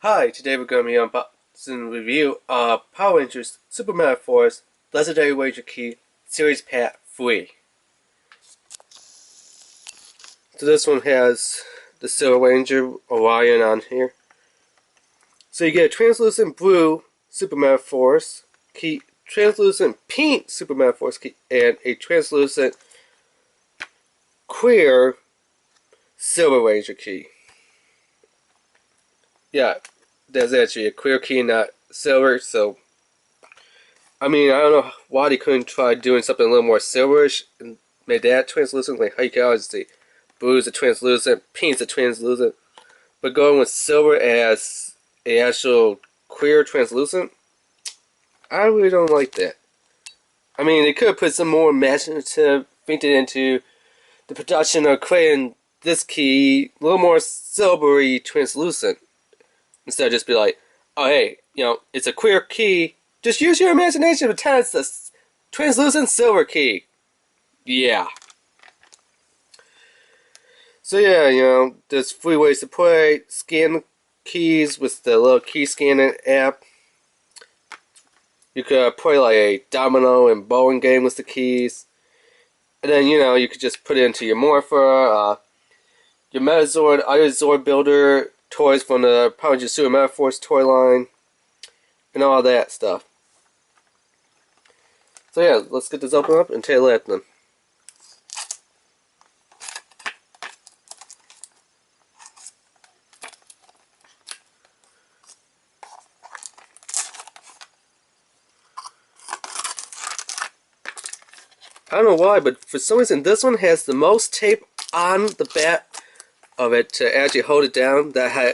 Hi, today we're going to be unboxing review of Power Rangers Super Meta Force Legendary Ranger Key Series Pack 3. So this one has the Silver Ranger Orion on here. So you get a translucent blue Super Meta Force key, translucent pink Super Meta Force key, and a translucent clear Silver Ranger key. Yeah, there's actually a clear key, not silver, so I mean, I don't know why they couldn't try doing something a little more silverish and made that translucent. Like how you can always see blue's a translucent, pink's a translucent, but going with silver as a actual clear translucent, I really don't like that. I mean, they could have put some more imaginative thinking into the production of creating this key a little more silvery translucent instead of just be like, oh hey, it's a clear key. Just use your imagination to pretend it's the translucent silver key. Yeah. So yeah, there's 3 ways to play. Scan the keys with the little key scanning app. You could play like a domino and bowling game with the keys. And then, you could just put it into your Morpher, your Metazord, other Zord Builder toys from the Power Rangers Super Meta Force toy line, and all that stuff. So yeah, let's get this open up and take a look at them. I don't know why, but for some reason this one has the most tape on the back of it to actually hold it down. Yeah,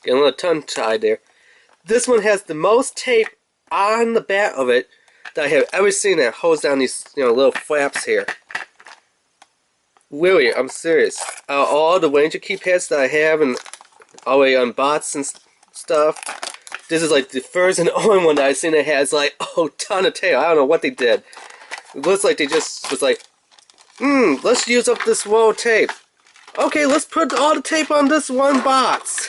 getting a little tongue tied there. This one has the most tape on the back of it that I have ever seen that holds down these little flaps here. Really, I'm serious. All the Ranger keypads that I have and all the way on bots and stuff, this is like the first and only one that I've seen that has like a ton of tape. I don't know what they did. It looks like they just was like, let's use up this roll of tape. Okay, let's put all the tape on this one box.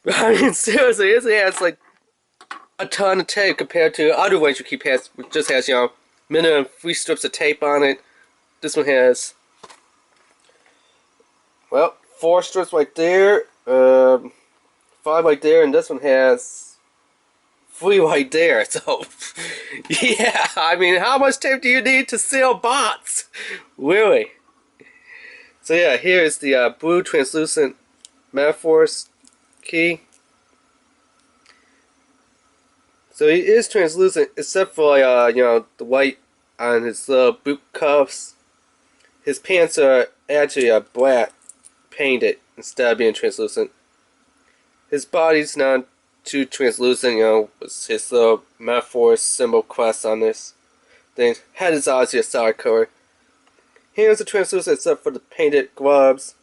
I mean, seriously, it has like a ton of tape compared to other Ranger keypads, which just has, minimum 3 strips of tape on it. This one has, well, 4 strips right there, 5 right there, and this one has 3 right there. So, yeah, I mean, how much tape do you need to seal bots? Really? So yeah, here is the blue translucent Meta Force key. So he is translucent, except for the white on his little boot cuffs. His pants are actually black, painted instead of being translucent. His body's not too translucent, with his little Meta Force symbol crest on this thing. Head is obviously a solid color. Hands are translucent except for the painted gloves.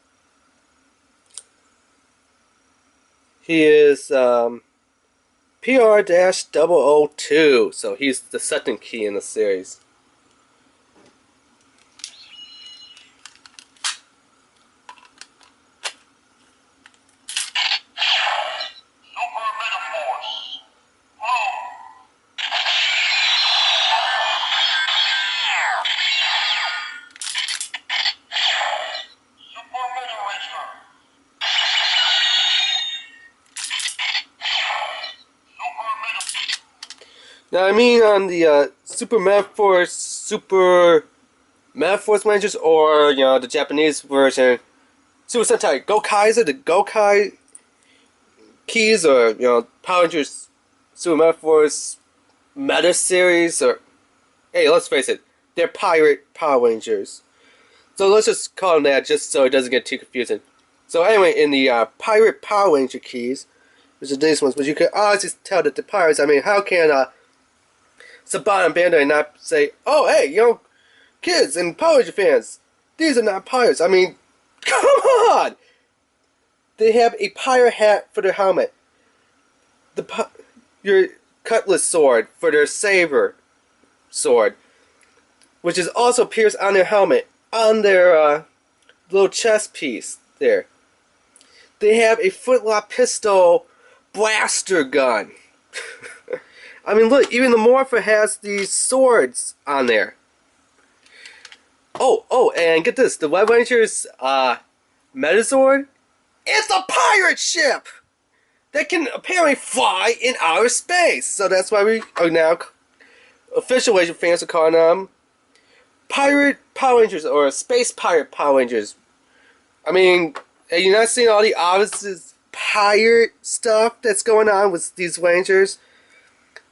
He is PR-002, so he's the second key in the series. Now, I mean on the Super Meta Force Rangers, or, the Japanese version, Super Sentai Gokaiser, the Gokai keys, or, Power Rangers Super Meta Force Meta Series, or, hey, let's face it, they're pirate Power Rangers. So let's just call them that just so it doesn't get too confusing. So anyway, in the pirate Power Ranger keys, which are these ones, but you can obviously tell that the pirates, I mean, how can Saban and Bandai not say, oh, hey, kids and Power Ranger fans, these are not pirates. I mean, come on! They have a pirate hat for their helmet. Your cutlass sword for their saber sword, which is also pierced on their helmet, on their little chest piece there. they have a flintlock pistol blaster gun. I mean, look, even the Morpher has these swords on there. Oh, and get this, the Red Ranger's Metazord, it's a pirate ship that can apparently fly in outer space. So that's why we are now official Ranger fans are calling them Pirate Power Rangers or Space Pirate Power Rangers. I mean, are you not seeing all the obvious pirate stuff that's going on with these Rangers?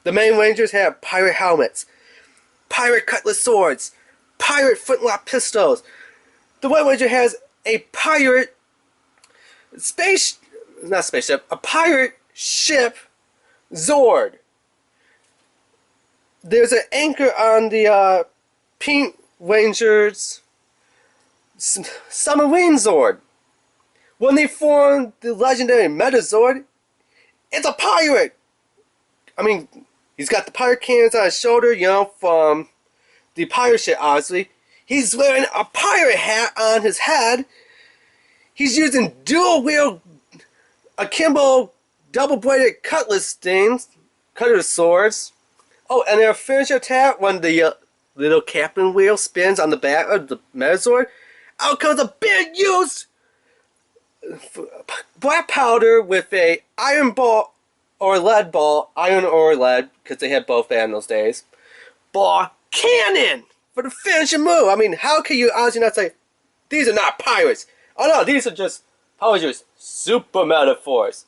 The main Rangers have pirate helmets, pirate cutlass swords, pirate flintlock pistols. The White Ranger has a pirate not spaceship, a pirate ship Zord. There's an anchor on the Pink Ranger's submarine Zord. When they formed the legendary Metazord, it's a pirate. I mean, he's got the pirate cannons on his shoulder, you know, from the pirate ship, obviously. He's wearing a pirate hat on his head. He's using dual-wield akimbo double-bladed cutlass swords. Oh, and their finisher attack, when the little captain wheel spins on the back of the Metazord, out comes a big used black powder with a iron ball or lead ball, iron or lead, because they had both back in those days, ball cannon for the finishing move. I mean, how can you honestly not say, these are not pirates? Oh no, these are just Power Rangers super metaphors.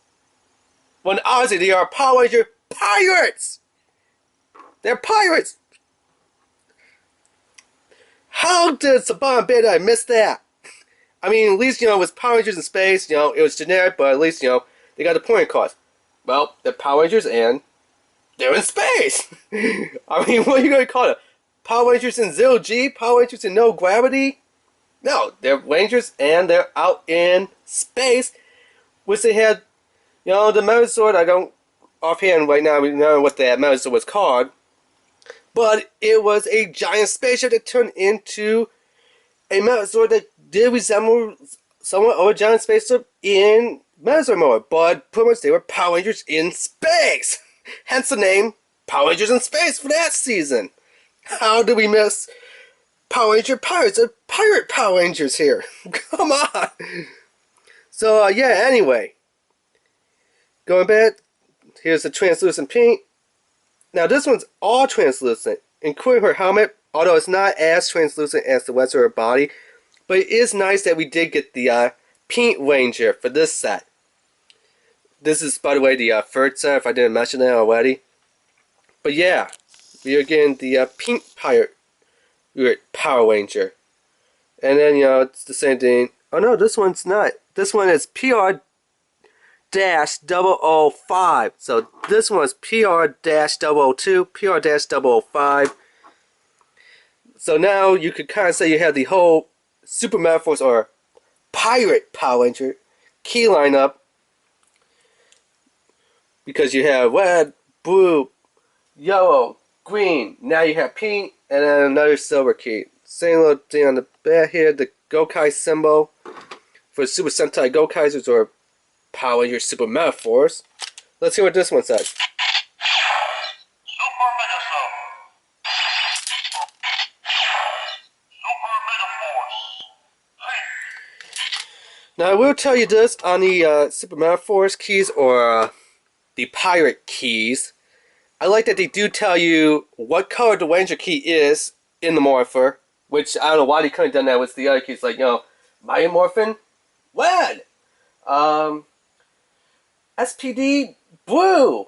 When honestly, they are Power Ranger pirates! They're pirates! How did Saban Bandai miss that? I mean, at least, you know, with Power Rangers in space, you know, it was generic, but at least, you know, they got the point across. Well, they're Power Rangers and they're in space! I mean, what are you going to call it? Power Rangers in Zero G? Power Rangers in no gravity? No, they're Rangers and they're out in space. Which they had, you know, the Metazord, I don't offhand right now know what that Metazord was called. But it was a giant spaceship that turned into a Metazord that did resemble somewhat of a giant spaceship in Metazord mode. But pretty much they were Power Rangers in space. Hence the name Power Rangers in Space for that season. How do we miss Power Ranger Pirates? They're pirate Power Rangers here. Come on. So, yeah, anyway. Going back, here's the translucent pink. Now, this one's all translucent, including her helmet, although it's not as translucent as the rest of her body. But it is nice that we did get the Pink Ranger for this set. This is, by the way, the third set, if I didn't mention that already. But yeah, we are getting the Pink Pirate Power Ranger. And then, you know, it's the same thing. Oh no, this one's not. This one is PR-005. So this one is PR-002, PR-005. So now you could kind of say you have the whole Super Metaphors or Pirate Power Ranger key lineup. Because you have red, blue, yellow, green. Now you have pink, and then another silver key. Same little thing on the back here, the Gokai symbol for Super Sentai Gokaizers or Power Ranger Super Metaphors. Let's hear what this one says. Super Metazord. Super Metaphors. Now I will tell you this on the Super Metaphors keys or the Pirate keys. I like that they do tell you what color the Ranger key is in the Morpher. Which, I don't know why they couldn't have done that with the other keys. Like, you know, Mighty Morphin, red. SPD, blue.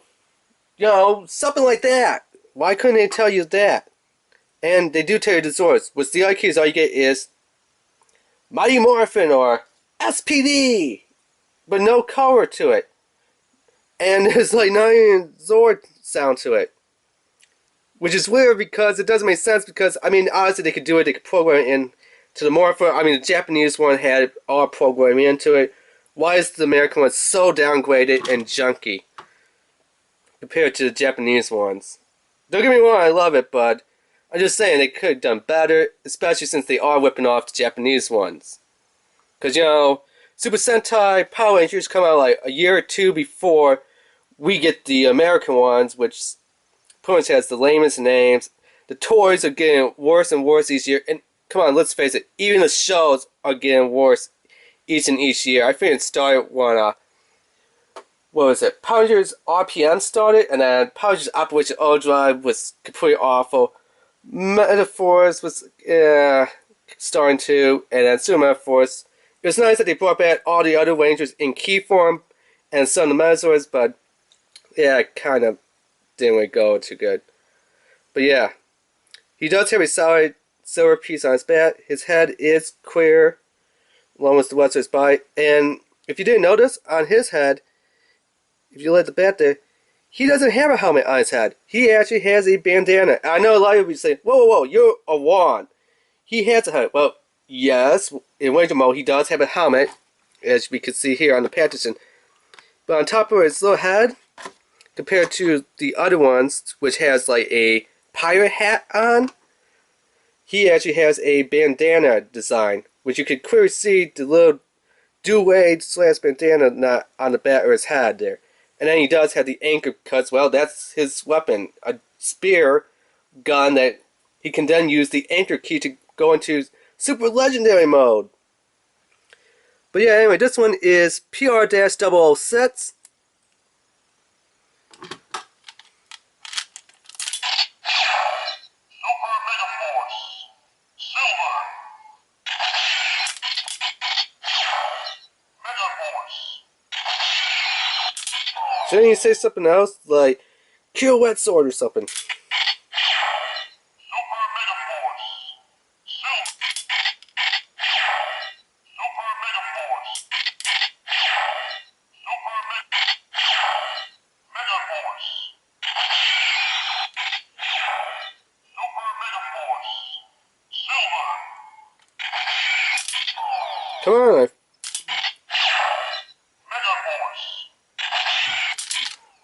You know, something like that. Why couldn't they tell you that? And they do tell you the Zords. With the other keys, all you get is Mighty Morphin or SPD. But no color to it. And there's like not even Zord sound to it. Which is weird because it doesn't make sense because, I mean, obviously they could do it, they could program it in to the Morpher. I mean, the Japanese one had all programming into it. Why is the American one so downgraded and junky compared to the Japanese ones? Don't get me wrong, I love it, but I'm just saying they could have done better, especially since they are whipping off the Japanese ones. Because, you know, Super Sentai Power Rangers come out like a year or two before we get the American ones, which pretty much has the lamest names. The toys are getting worse and worse each year. And come on, let's face it, even the shows are getting worse each and each year. I think it started when, what was it? Power Rangers RPM started, and then Power Rangers Operation Overdrive was completely awful. Metaphors was starting to, and then Super Metaphors. It was nice that they brought back all the other Rangers in key form and some of the Metazords, but yeah, it kind of didn't really go too good. But yeah, he does have a solid silver piece on his bat. His head is clear, along with the rest of his body. And if you didn't notice, on his head, if you let the bat there, he doesn't have a helmet on his head. He actually has a bandana. I know a lot of people say, whoa, whoa, whoa, you're a wand. He has a helmet. Well, yes, in Ranger mode, he does have a helmet, as we can see here on the partition. But on top of his little head, compared to the other ones, which has like a pirate hat on, he actually has a bandana design, which you can clearly see the little do-rag / bandana knot on the back of his head there. And then he does have the anchor cuts. Well, that's his weapon, a spear gun that he can then use the anchor key to go into super legendary mode. But yeah, anyway, this one is PR-006. Shouldn't you say something else, like Kill Wet Sword or something? Come on.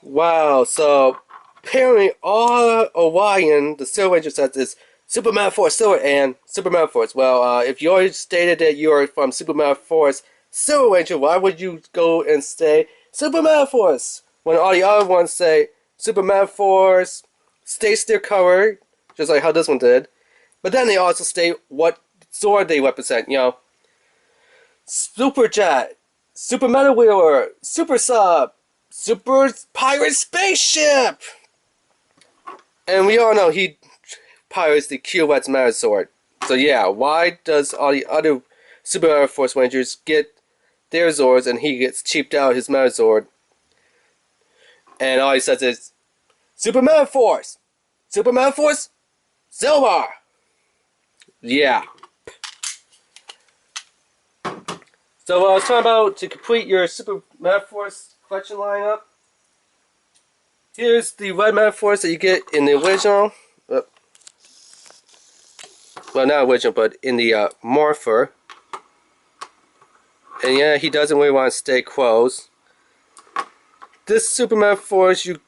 Wow, so apparently all Orion, the Silver Ranger sets, is Super Metaforce Silver and Super Metaforce. Well, if you already stated that you are from Super Metaforce Silver Ranger, why would you go and say Super Metaforce when all the other ones say Super Metaforce states their color, just like how this one did, but then they also state what sword they represent, you know. Super Jet, Super Meta Wheeler, Super Sub, Super Pirate Spaceship! And we all know he pirates the Q-Wets Metazord. So yeah, why does all the other Super Metaforce Rangers get their Zords and he gets cheaped out his Metazord? And all he says is, Super Metaforce! Super Metaforce! Silver! Yeah. So I was talking about to complete your Super Metaforce collection lineup. Here's the red Metaforce that you get in the original. Well, not original, but in the Morpher. And yeah, he doesn't really want to stay close. This Super Metaforce you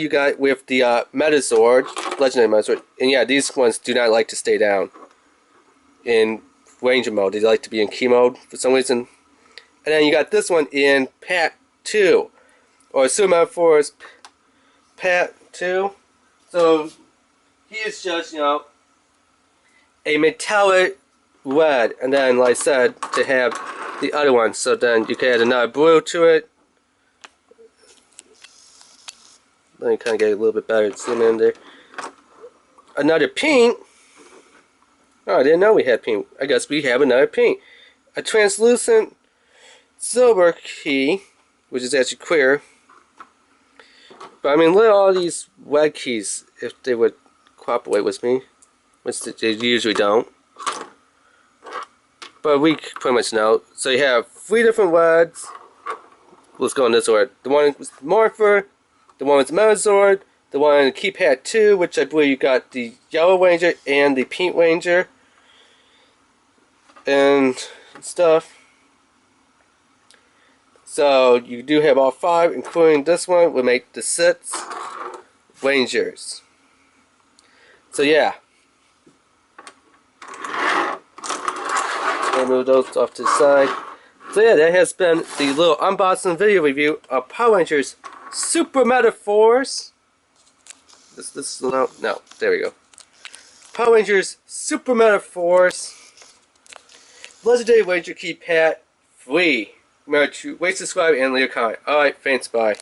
got with the Metazord, Legendary Metazord. And yeah, these ones do not like to stay down in Ranger mode. They like to be in key mode for some reason. And then you got this one in Pat 2, or Super Metaforce Pat 2. So he is just, you know, a metallic red, and then, like I said, to have the other one. So then you can add another blue to it. Let me kind of get a little bit better zoom in there. Another pink. Oh, I didn't know we had pink. I guess we have another pink. A translucent silver key, which is actually clear. But I mean, look at all these red keys if they would cooperate with me, which they usually don't. But we pretty much know. So you have 3 different reds. Let's go in this order. The one with Morpher, the one with Metazord, the one in Keypad 2, which I believe you got the Yellow Ranger and the Pink Ranger. And stuff. So you do have all 5, including this one, will make the 6 Rangers. So yeah. I'll move those off to the side. So yeah, that has been the little unboxing video review of Power Rangers Super Metaphors. This no, there we go. Power Rangers Super Metaphors. Legendary Ranger Key Pat free. Remember to rate, subscribe, and leave a comment. Alright, thanks, bye.